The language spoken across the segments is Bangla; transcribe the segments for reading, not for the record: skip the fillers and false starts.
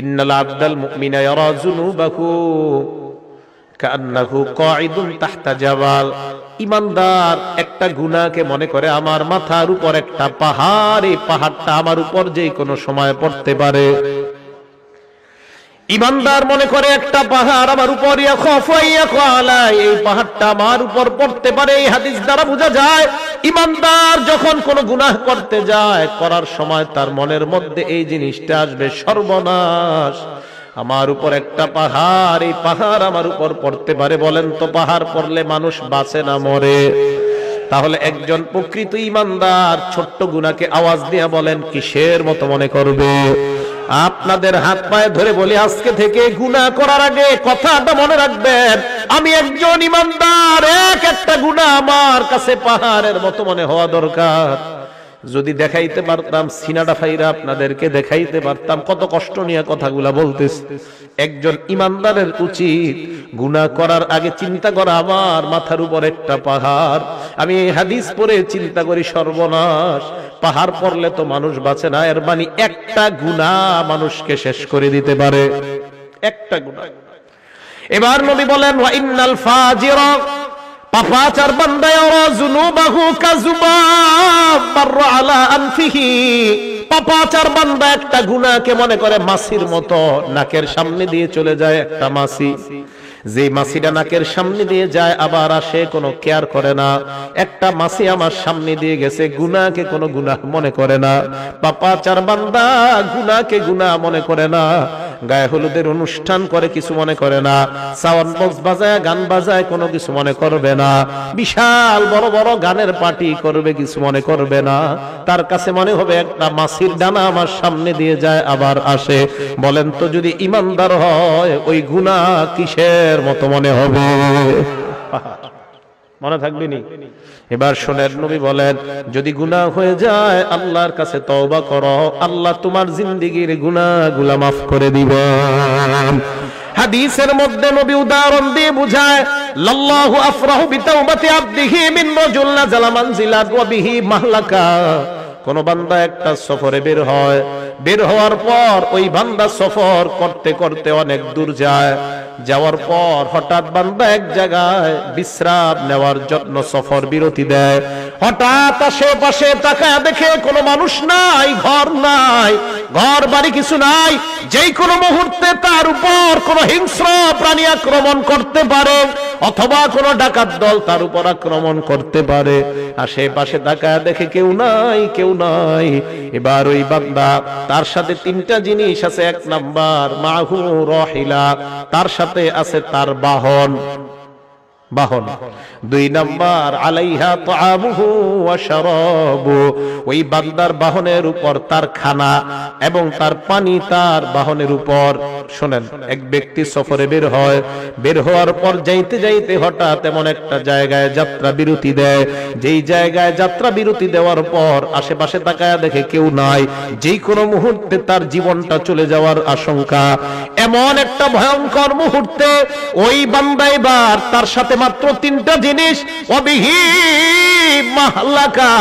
ইন্নাল আবদাল মুমিনা ইয়ারা যুনুবাহু কান্নাহু কাঈদুন তাহতা জাবাল। ঈমানদার একটা গুনাহকে মনে করে আমার মাথার উপর একটা পাহাড়, এই পাহাড়টা আমার উপর যে কোনো সময় পড়তে পারে। ঈমানদার মনে করে একটা পাহাড় আমার উপর, এই পাহাড়টা আমার উপর পড়তে পারে। এই হাদিস দ্বারা বোঝা যায় ঈমানদার যখন কোনো গুনাহ করতে যায়, করার সময় তার মনের মধ্যে এই জিনিসটা আসবে, সর্বনাশ, আমার উপর একটা পাহাড়, এই পাহাড় আমার উপর পড়তে পারে। বলেন তো পাহাড় পড়লে মানুষ বাঁচে না মরে? তাহলে একজন প্রকৃত ঈমানদার ছোট্ট গুনাহকে আওয়াজ দিয়ে বলেন কিসের মতো মনে করবে? আপনাদের হাত পায়ে ধরে বলি, আজকে থেকে গুনাহ করার আগে কথাটা মনে রাখবেন, আমি একজন ঈমানদার, একটা গুনাহ আমার কাছে পাহাড়ের মতো মনে হওয়া দরকার। যদি দেখাইতে পারতাম, সিনাটা ফাইরা আপনাদেরকে দেখাইতে পারতাম কত কষ্ট নিয়ে কথাগুলা বলতেছি। একজন ঈমানদারের উচিত গুনাহ করার আগে চিন্তা করা, আমার মাথার উপর একটা পাহাড়, আমি এই হাদিস পড়ে চিন্তা করি সর্বনাশ, পাহাড় পড়লে তো মানুষ বাঁচে না, এর মানে একটা গুনাহ মানুষকে শেষ করে দিতে পারে, একটা গুনাহ। এবার নবী বলেন ওয়া ইন্নাল ফাজিরা, পাপাচার বান্দা ইয়ারা যুনুবাহু কাযুবাব মাররা আলা আনফিহি, পাপাচার বান্দা একটা গুনাহকে মনে করে মাছির মতো, নাকের সামনে দিয়ে চলে যায় একটা মাছি, যে মাছিটা নাকের সামনে দিয়ে যায় আবার আসে, কোনো কেয়ার করে না। একটা মাছি আমার সামনে দিয়ে গেছে, গুনাহকে কোনো গুনাহ মনে করে না। পাপাচার বান্দা গুনাহকে গুনাহ মনে করে না, গায়ে হলুদের অনুষ্ঠান করে কিছু মনে করে না, সাউন্ড বক্স বাজায় গান বাজায় কোনো কিছু মনে করবে না, বিশাল বড় বড় গানের পার্টি করবে কিছু মনে করবে না। তার কাছে মনে হবে একটা মাছির ডানা আমার সামনে দিয়ে যায় আবার আসে। বলেন তো যদি ঈমানদার হয় ওই গুনাহ কিসের মতো মনে হবে? মনে থাকবে নি? এবার শোনেন, নবী বলেন যদি গুনাহ হয়ে যায় আল্লাহর কাছে তওবা করো, আল্লাহ তোমার জিন্দেগীর গুনাহগুলা মাফ করে দিবেন। হাদিসের মধ্যে নবী উদাহরণ দিয়ে বুঝায়, লাল্লাহু আফরাহু বিতাওবাতি আবদিহি মিন রাজুল নাযালা মানজিলাত ওয়া বিহি মাহলাকা। কোন বান্দা একটা সফরে বের হয়, বের হওয়ার পর ওই বান্দা সফর করতে করতে অনেক দূর যায়, যাওয়ার পর হঠাৎ বান্দা এক জায়গায় বিশ্রাম নেওয়ার জন্য সফর বিরতি দেয়। হঠাৎ আশেপাশে তাকায় দেখে কোনো মানুষ নাই, ঘর নাই, ঘর বাড়ি কিছু নাই, যেই কোনো মুহূর্তে তার উপর কোনো হিংস্র প্রাণী আক্রমণ করতে পারে, অথবা কোনো ডাকাত দল তার উপর আক্রমণ করতে পারে। আশেপাশে তাকায় দেখে কেউ নাই, কেউ নাই। এবার ওই বান্দা, তার সাথে তিনটা জিনিস আছে। এক নাম্বার মাহু রাহিলা, তার সাথে আছে তার বাহন, বাহন। দুই নাম্বার আলাইহা তাআমুহু ওয়া শারাবু, ওই বান্দার বাহনের উপর তার খানা এবং তার পানি তার বাহনের উপর। শুনেন, এক ব্যক্তি সফরে বের হয়, বের হওয়ার পর যাইতে যাইতে হঠাৎ এমন একটা জায়গায় যাত্রা বিরতি দেয়, যেই জায়গায় যাত্রা বিরতি দেওয়ার পর আশেপাশে তাকায় দেখে কেউ নাই, যেই কোনো মুহূর্তে তার জীবনটা চলে যাওয়ার আশঙ্কা। এমন একটা ভয়ঙ্কর মুহূর্তে ওই বান্দা এবার তার সাথে মাত্র তিনটা জিনিস, ওয়াবিহি মাহলাকা,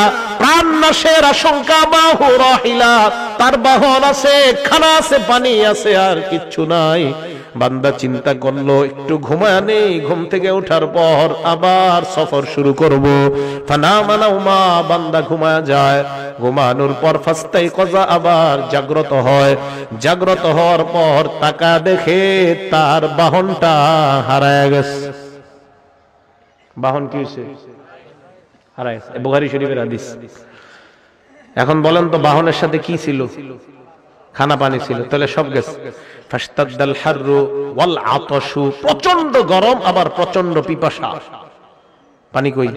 প্রাণ নাশের আশঙ্কা, মাহু রাহিলা, তার বাহন আছে, খানা আছে, পানি আছে, আর কিচ্ছু নাই। বান্দা চিন্তা করলো একটু ঘুমায় নেই, ঘুম থেকে ওঠার পর আবার সফর শুরু করব। ফানামা নাওমা, বান্দা ঘুমায় যায়, ঘুমানোর পর ফাস্তাইকাযা, আবার জাগ্রত হয়। জাগ্রত হওয়ার পর তাকা দেখে তার বাহনটা হারায় গেছে। বাহন কি হয়েছে? হারায় গেছে। বুখারী শরীফের হাদিস। এখন বলেন তো বাহনের সাথে কি ছিল? খানা পানি ছিল, তাহলে সব গেছে। ফাশতাদ্দাল হাররু ওয়াল আতাশু, প্রচন্ড গরম আবার প্রচন্ড পিপাসা, পানি কই?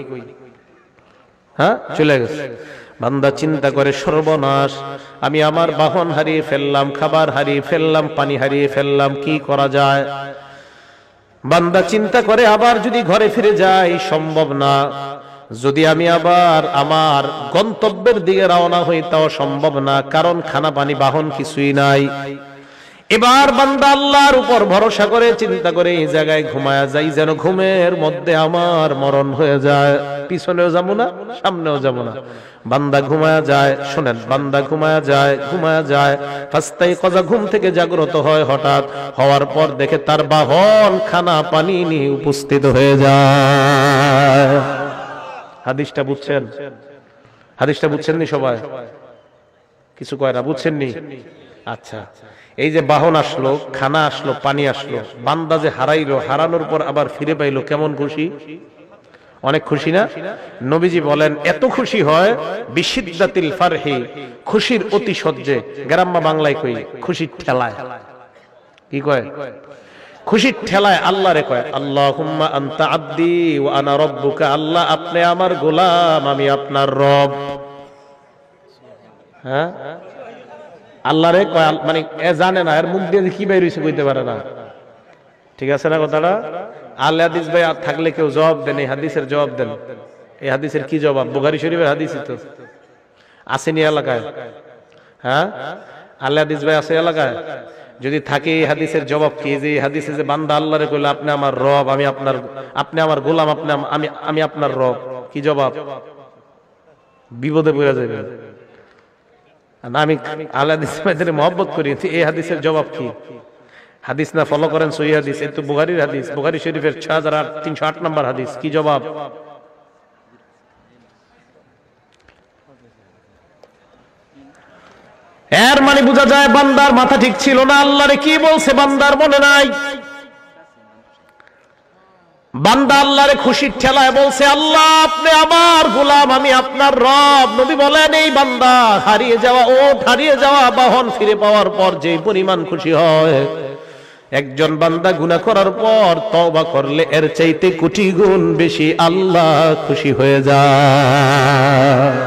হ্যাঁ, চলে গেছে। বান্দা চিন্তা করে সর্বনাশ, আমি আমার বাহন হারিয়ে ফেললাম, খাবার হারিয়ে ফেললাম, পানি হারিয়ে ফেললাম, কি করা যায়? বান্দা চিন্তা করে আবার যদি ঘরে ফিরে যাই সম্ভব না, যদি আমি আবার আমার গন্তব্যের দিকে রওনা হই তাও সম্ভব না, কারণ খানা পানি বাহন কিছুই নাই। এবার বান্দা আল্লাহর উপর ভরসা করে চিন্তা করে এই জায়গায় ঘুমায়া যাই, যেন ঘুমের মধ্যে আমার মরণ হয়ে যায়, পিছনেও যাবো না সামনেও যাবো না। বান্দা ঘুমায়া যায়, শোনেন, বান্দা ঘুমায়া যায় ফাস্তাই কজা, ঘুম থেকে জাগ্রত হয়, হঠাৎ হওয়ার পর দেখে তার বাহন খানা পানি নিয়ে উপস্থিত হয়ে যায়। হাদিসটা বুঝছেন? হাদিসটা বুঝছেননি সবাই? কিছু কয় না, বুঝছেননি? আচ্ছা, এই যে বাহন আসলো, খানা আসলো, পানি আসলো, বান্দা যে হারাইলো, হারানোর পর আবার ফিরে পাইলো, কেমন খুশি? অনেক খুশি না? নবীজি বলেন এত খুশি হয় বিশিদ্দাতিল ফারহি, খুশির অতি সহ্যে, গ্রাম্য বাংলায় কই খুশির ঠেলায়। কি কয়? খুশির ঠেলায় আল্লাহরে কয় আল্লাহুম্মা আনতা আব্দি ওয়া আনা রাব্বুকা, আল্লাহ আপনি আমার গোলাম, আমি আপনার রব। হ্যাঁ, আল্লাহরে কয়, মানে এ জানে না, এর মুখ দিয়ে কি বের হইছে কইতে পারে না। ঠিক আছে না কথাটা? আল হাদিস ভাই থাকলে কেউ জবাব দেন, এই হাদিসের জবাব দেন। এই হাদিসের কি জবাব? বুখারী শরীফের হাদিসই তো, আসেনি এলাকায়? হ্যাঁ, আল হাদিস ভাই আছে এলাকায়? যদি থাকে এই হাদিসের জবাব কি? যে এই হাদিসে যে বান্দা আল্লাহরে কইলো আপনি আমার রব, আমি আপনার, আপনি আমার গোলাম, আপনি আমি আপনার রব, কি জবাব? বিপদে পড়ে যাবে না। আমি আল হাদিস ভাইদের মহব্বত করি, এই হাদিসের জবাব কি? হাদিস না ফলো করেন সহিহ হাদিস, এই তো বুখারীর হাদিস, বুখারী শরীফের 6308 নম্বর হাদিস। কি জবাব? এর মানে বোঝা যায় বান্দার মাথা ঠিক ছিল না, আল্লাহরে কি বলছে বান্দার মনে নাই। বান্দা আল্লাহরে খুশির ঠেলায় বলছে আল্লাহ আপনি আমার গোলাম, আমি আপনার রব। নবী বলেন এই বান্দা হারিয়ে যাওয়া বাহন ফিরে পাওয়ার পর যে পরিমাণ খুশি হয়, একজন বান্দা গুনাহ করার পর তওবা করলে এর চাইতে কোটি গুণ বেশি আল্লাহ খুশি হয়ে যায়।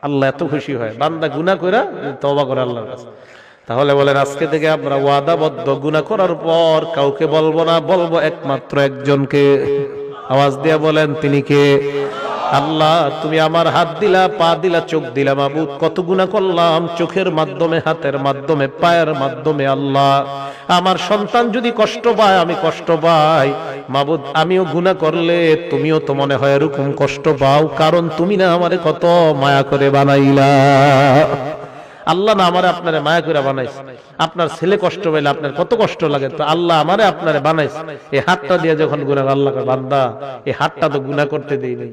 আল্লাহ এত খুশি হয় বান্দা গুনাহ করে তওবা করে আল্লাহর কাছে। তাহলে বলেন আজকে থেকে আমরা ওয়াদাবদ্ধ, গুনাহ করার পর কাউকে বলবো না, বলবো একমাত্র একজনকে। আওয়াজ দিয়ে বলেন তিনি কে? আল্লাহ। তুমি আমার হাত দিলা, পা দিলা, চোখ দিলা, মাবুদ কত গুনাহ করলাম, চোখের মাধ্যমে, হাতের মাধ্যমে, পায়ের মাধ্যমে। আল্লাহ আমার সন্তান যদি কষ্ট পায়, আমি কষ্ট পাই, মাবুদ আমিও গুনাহ করলে তুমিও তো মনে হয় এরকম কষ্ট পাও, কারণ তুমি না আমারে কত মায়া করে বানাইলা। আল্লাহ না আমারে আপনারে মায়া করে বানাইছে। আপনার ছেলে কষ্ট পাইলে আপনার কত কষ্ট লাগে, তো আল্লাহ আমারে আপনারে বানাইছে। এই হাতটা দিয়ে যখন গুনাহ, আল্লাহ বান্দা এই হাতটা তো গুনাহ করতে দেই নাই।